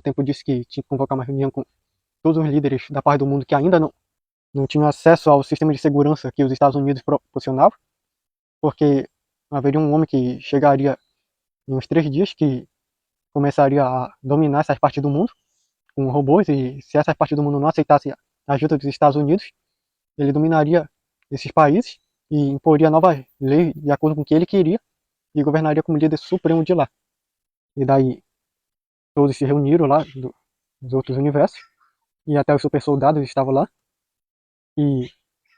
tempo disse que tinha que convocar uma reunião com todos os líderes da parte do mundo que ainda não tinham acesso ao sistema de segurança que os Estados Unidos proporcionavam, porque haveria um homem que chegaria em uns 3 dias que começaria a dominar essas partes do mundo com robôs, e se essas partes do mundo não aceitassem a ajuda dos Estados Unidos, ele dominaria esses países e imporia novas leis de acordo com o que ele queria e governaria como líder supremo de lá. E daí todos se reuniram lá dos outros universos e até os super soldados estavam lá e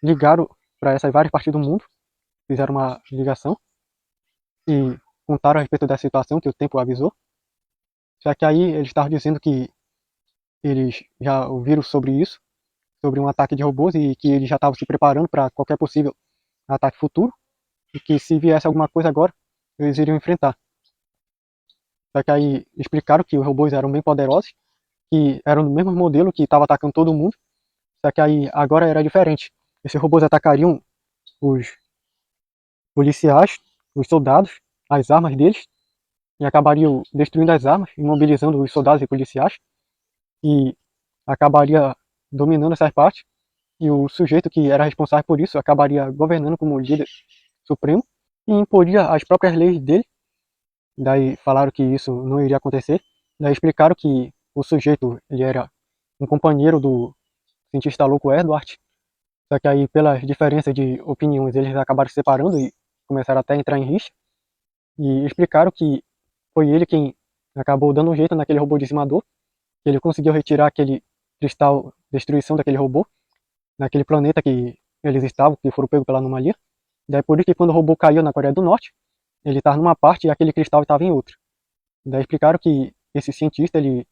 ligaram para essas várias partes do mundo, fizeram uma ligação e contaram a respeito da situação que o tempo avisou. Só que aí eles estavam dizendo que eles já ouviram sobre isso, sobre um ataque de robôs, e que eles já estavam se preparando para qualquer possível ataque futuro, e que se viesse alguma coisa agora, eles iriam enfrentar. Só que aí explicaram que os robôs eram bem poderosos, que eram do mesmo modelo que estava atacando todo mundo, só que aí agora era diferente. Esses robôs atacariam os policiais, os soldados, as armas deles, e acabariam destruindo as armas, imobilizando os soldados e policiais, e acabaria dominando essas partes, e o sujeito que era responsável por isso acabaria governando como líder supremo e imporia as próprias leis dele. Daí falaram que isso não iria acontecer. Daí explicaram que o sujeito ele era um companheiro do cientista louco Edward, só que aí pelas diferenças de opiniões eles acabaram se separando e começaram até a entrar em rixa, e explicaram que foi ele quem acabou dando um jeito naquele robô dizimador, que ele conseguiu retirar aquele cristal destruição daquele robô, naquele planeta que eles estavam, que foram pegos pela anomalia. Daí por isso que quando o robô caiu na Coreia do Norte, ele estava numa parte e aquele cristal estava em outra. Daí explicaram que esse cientista, ele,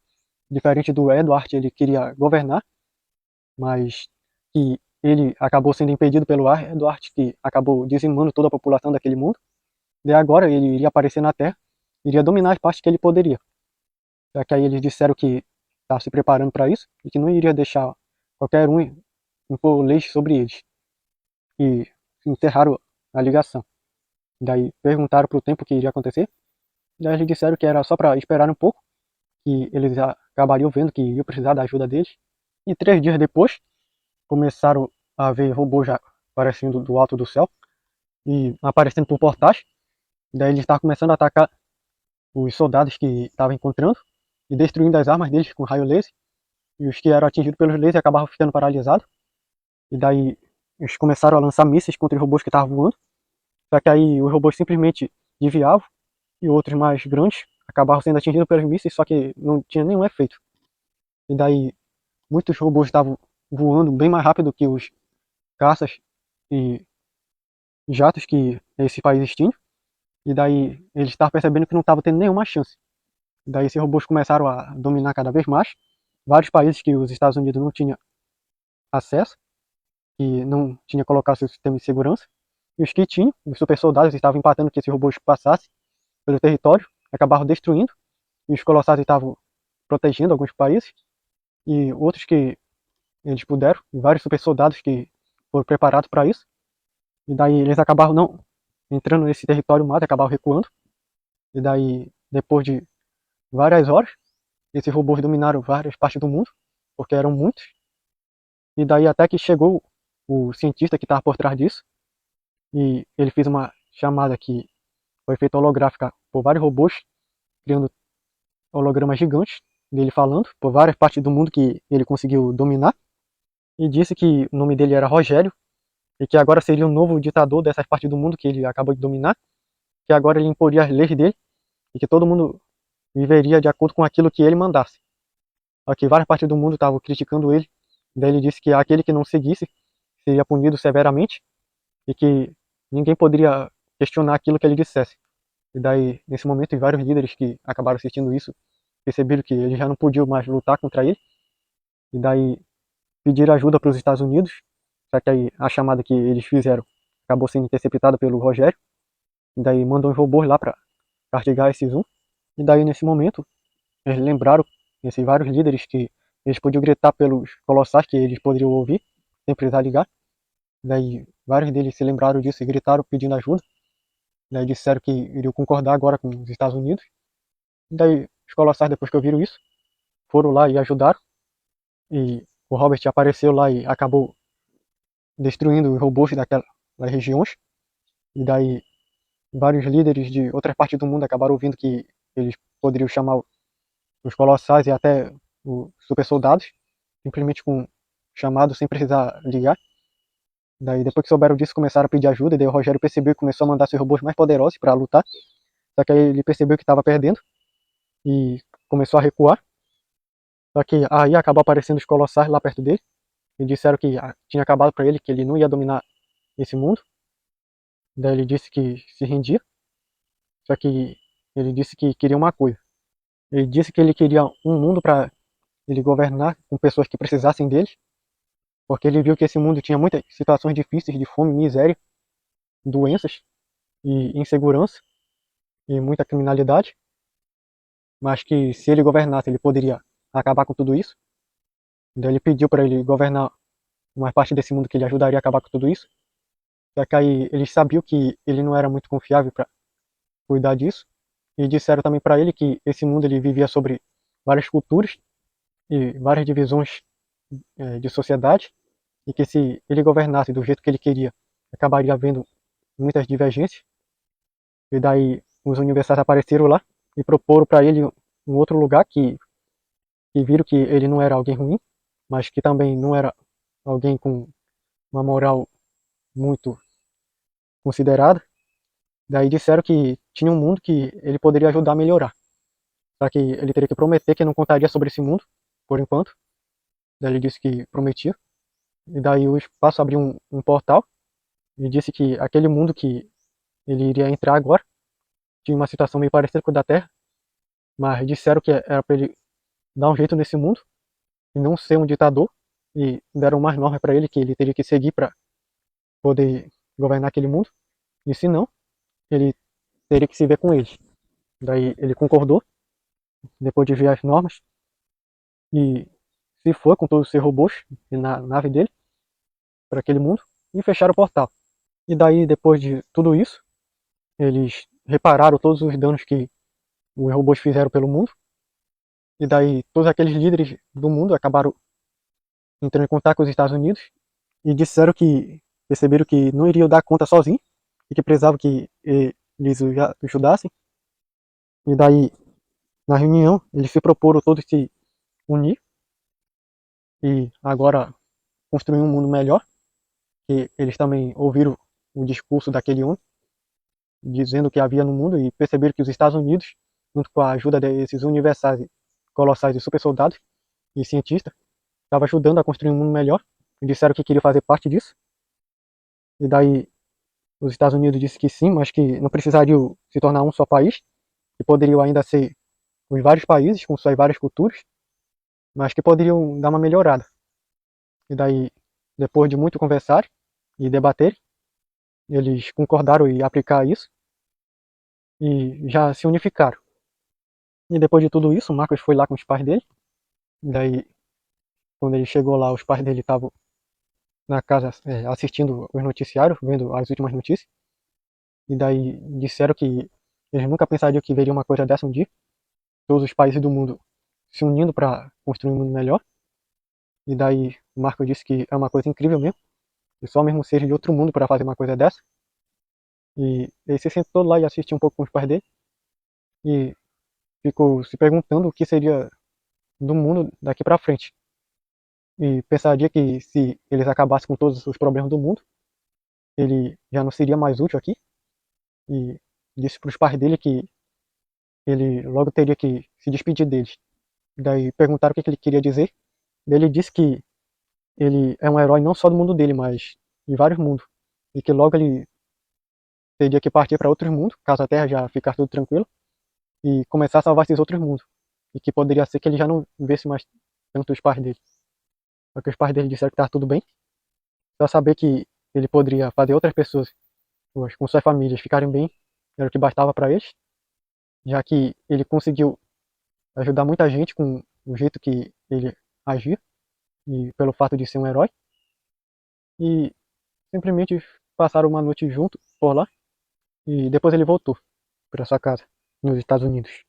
diferente do Edward, ele queria governar, mas que ele acabou sendo impedido pelo Edward, que acabou dizimando toda a população daquele mundo. Daí agora ele iria aparecer na Terra, iria dominar as partes que ele poderia. Só que aí eles disseram que estava se preparando para isso e que não iria deixar qualquer um impor leis sobre eles. E encerraram a ligação. Daí perguntaram para o tempo que iria acontecer. Daí eles disseram que era só para esperar um pouco, que eles acabariam vendo que iam precisar da ajuda deles. E 3 dias depois, começaram a ver robôs já aparecendo do alto do céu e aparecendo por portais. Daí eles estavam começando a atacar os soldados que estavam encontrando e destruindo as armas deles com raio laser. E os que eram atingidos pelos lasers acabavam ficando paralisados. E daí eles começaram a lançar mísseis contra os robôs que estavam voando. Só que aí os robôs simplesmente desviavam e outros mais grandes acabavam sendo atingidos pelos mísseis, só que não tinha nenhum efeito. E daí muitos robôs estavam voando bem mais rápido que os caças e jatos que esse país tinha. E daí eles estavam percebendo que não estavam tendo nenhuma chance. E daí esses robôs começaram a dominar cada vez mais vários países que os Estados Unidos não tinham acesso, que não tinha colocado seu sistema de segurança. E os que tinham, os super soldados, estavam empatando que esses robôs passassem pelo território, acabaram destruindo, e os colossais estavam protegendo alguns países, e outros que eles puderam, e vários super soldados que foram preparados para isso, e daí eles acabaram não entrando nesse território mais, acabaram recuando, e daí depois de várias horas, esses robôs dominaram várias partes do mundo, porque eram muitos, e daí até que chegou o cientista que estava por trás disso, e ele fez uma chamada que foi feita holográfica por vários robôs, criando hologramas gigantes dele falando por várias partes do mundo que ele conseguiu dominar, e disse que o nome dele era Rogério e que agora seria o novo ditador dessas partes do mundo que ele acabou de dominar, que agora ele imporia as leis dele e que todo mundo viveria de acordo com aquilo que ele mandasse. Só que várias partes do mundo estavam criticando ele, daí ele disse que aquele que não seguisse seria punido severamente e que ninguém poderia questionar aquilo que ele dissesse. E daí, nesse momento, vários líderes que acabaram assistindo isso perceberam que eles já não podiam mais lutar contra ele. E daí pediram ajuda para os Estados Unidos. Só que aí a chamada que eles fizeram acabou sendo interceptada pelo Rogério. E daí mandou os robôs lá para castigar esse Zoom. E daí, nesse momento, eles lembraram, esses vários líderes, que eles podiam gritar pelos colossais que eles poderiam ouvir, sem precisar ligar. Daí vários deles se lembraram disso e gritaram pedindo ajuda. Daí disseram que iriam concordar agora com os Estados Unidos. Daí os colossais, depois que ouviram isso, foram lá e ajudaram. E o Robert apareceu lá e acabou destruindo os robôs daquelas regiões. E daí vários líderes de outras partes do mundo acabaram ouvindo que eles poderiam chamar os Colossais e até os super soldados, simplesmente com chamado sem precisar ligar. Daí depois que souberam disso começaram a pedir ajuda, e daí o Rogério percebeu e começou a mandar seus robôs mais poderosos para lutar. Só que aí ele percebeu que estava perdendo e começou a recuar. Só que aí acabou aparecendo os Colossais lá perto dele e disseram que tinha acabado para ele, que ele não ia dominar esse mundo. Daí ele disse que se rendia. Só que ele disse que queria uma coisa. Ele disse que ele queria um mundo para ele governar com pessoas que precisassem dele, porque ele viu que esse mundo tinha muitas situações difíceis de fome, miséria, doenças e insegurança e muita criminalidade, mas que se ele governasse ele poderia acabar com tudo isso. Daí ele pediu para ele governar uma parte desse mundo que ele ajudaria a acabar com tudo isso. Só que aí eles sabiam que ele não era muito confiável para cuidar disso e disseram também para ele que esse mundo ele vivia sobre várias culturas e várias divisões de sociedade, e que se ele governasse do jeito que ele queria, acabaria havendo muitas divergências. E daí os universais apareceram lá e proporam para ele um outro lugar que viram que ele não era alguém ruim, mas que também não era alguém com uma moral muito considerada. Daí disseram que tinha um mundo que ele poderia ajudar a melhorar. Só que ele teria que prometer que não contaria sobre esse mundo, por enquanto. Daí ele disse que prometia. E daí o espaço abriu um portal e disse que aquele mundo que ele iria entrar agora tinha uma situação meio parecida com a da Terra, mas disseram que era para ele dar um jeito nesse mundo e não ser um ditador, e deram umas normas para ele que ele teria que seguir para poder governar aquele mundo, e se não, ele teria que se ver com eles. Daí ele concordou, depois de ver as normas, e se foi com todos os seus robôs na nave dele para aquele mundo e fecharam o portal. E daí, depois de tudo isso, eles repararam todos os danos que os robôs fizeram pelo mundo. E daí, todos aqueles líderes do mundo acabaram entrando em contato com os Estados Unidos e disseram que perceberam que não iriam dar conta sozinhos e que precisavam que eles ajudassem. E daí, na reunião, eles se proporam todos se unir e agora construir um mundo melhor. Que eles também ouviram o discurso daquele homem dizendo que havia no mundo e perceberam que os Estados Unidos, junto com a ajuda desses universais, colossais e super soldados e cientistas, estavam ajudando a construir um mundo melhor e disseram que queriam fazer parte disso. E daí os Estados Unidos disseram que sim, mas que não precisariam se tornar um só país, que poderiam ainda ser os vários países com suas várias culturas, mas que poderiam dar uma melhorada. E daí, depois de muito conversar e debater, eles concordaram em aplicar isso e já se unificaram. E depois de tudo isso, o Marcos foi lá com os pais dele. Daí, quando ele chegou lá, os pais dele estavam na casa assistindo os noticiários, vendo as últimas notícias. E daí disseram que eles nunca pensariam que veria uma coisa dessa um dia. Todos os países do mundo se unindo para construir um mundo melhor. E daí o Marcos disse que é uma coisa incrível mesmo. E só mesmo seja de outro mundo para fazer uma coisa dessa. E ele se sentou lá e assistiu um pouco com os pais dele. E ficou se perguntando o que seria do mundo daqui para frente. E pensaria que se eles acabassem com todos os problemas do mundo, ele já não seria mais útil aqui. E disse para os pais dele que ele logo teria que se despedir deles. Daí perguntaram o que ele queria dizer. Daí ele disse que ele é um herói não só do mundo dele, mas de vários mundos. E que logo ele teria que partir para outros mundos, caso a Terra já ficasse tudo tranquilo, e começar a salvar esses outros mundos. E que poderia ser que ele já não visse mais tanto os pais dele. Só que os pais dele disseram que estava tudo bem. Só saber que ele poderia fazer outras pessoas com suas famílias ficarem bem era o que bastava para eles, já que ele conseguiu ajudar muita gente com o jeito que ele agia e pelo fato de ser um herói. E simplesmente passaram uma noite junto por lá e depois ele voltou para sua casa nos Estados Unidos.